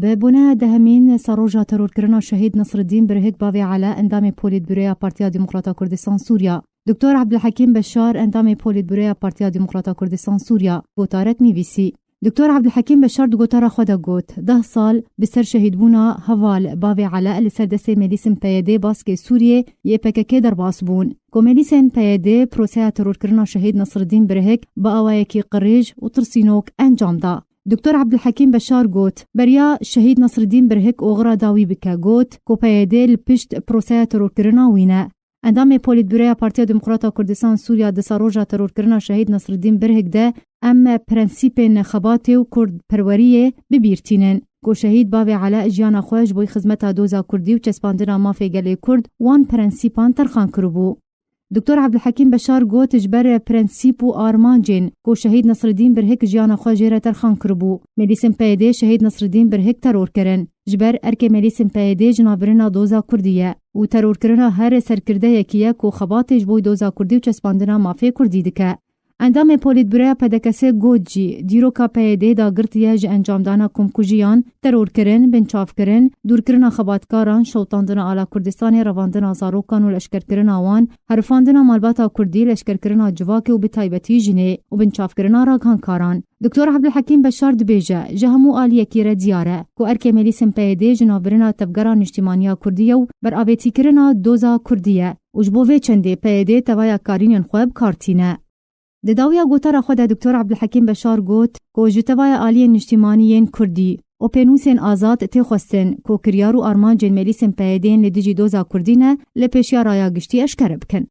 به بونه دهمین سروجا ترورکرنا شهید نصر الدین برهک باوی علا اندام پولیتبیرویا پارتیا دموکراتا کردستان سوریا. دکتر عبدالحکیم بشار اندام پولیتبیرویا پارتیا دموکراتا کردستان سوریا گوتارت میویسی. دکتر عبدالحکیم بشار دو گوتارا خدا گوت 10 سال بسر شهید بونا هوال باوی علا لسردس ملیسم پیاده باسک سوریه یه پکک در باس بون. کو ملیسم پیاده پروسه ترورکرنا شهید نصر الدین برهک با اوایکی قریج و ترسینوک انجام دا. دکتر عبدالحکیم بشار گوت بریا شهید نصر الدین برهک اوغرا داوی بکا گوت کو پیاده لپشت پروسه ترورکرنا وینه. اندام پولیتبیرویا پارتیا دموکراتا کردستان سوریا د سروجا ترورکرنا شهید نصر الدین برهک ده ام پرنسیپ نخبات و کرد پروریه ببیرتینن. کو شهید باوی علا اجیانا خوش بوی خدمت دوزا کردی و چسپاندنا مافی گلی کرد وان پرنسیپان ترخان کربو. دکتر عبدالحکیم بشار گوت جبر پرنسیپ و آرمانجین کو شهید نصر الدین برهک اجیانا خوش جیره ترخان کربو. ملیسم پیاده شهید نصر الدین برهک ترور کرن. جبر ارک ملیسم پیاده جنابرنا دوزا کردیه و ترور کرنا هر سرکرده یکیه کو خباتش بوی دوزا کردی و چسپاندنا مافی کردی دکه. اندام پولیتبیرویا پدکسه گوجی دیروکا پیاده دا گرتیه ج انجام دانا کمکوژیان ترور کرن بنچاف کرن دور کرنا خباتکاران شوطاندنا آلا کردستان رواندنا زاروکان و لشکر کرنا وان حرفاندنا مالباتا کردی لشکر کرنا جواکی و بتایبتی جنه و بنچاف کرنا راگانکاران. دکتر عبدالحکیم بشار دبیجه جهمو آلیه کیره دیاره کو ارکه ملیسم پیاده جنابرنا تبگران اجتماعیا کردیه و بر آبیتی کرنا دوزا کردیه و جبوه چنده پیاده توایا کارینین خواب کارتینه. د داویا گوتارا خود دکتر عبدالحکیم بشار گوت کو جتوای عالی اجتماعیین کردی او پنوسن آزاد ته خوستن کو کریارو آرمان جن ملیسم پیدین لدیجی دوزا کردینه لپیشیا رایا گشتی اشکر بکن.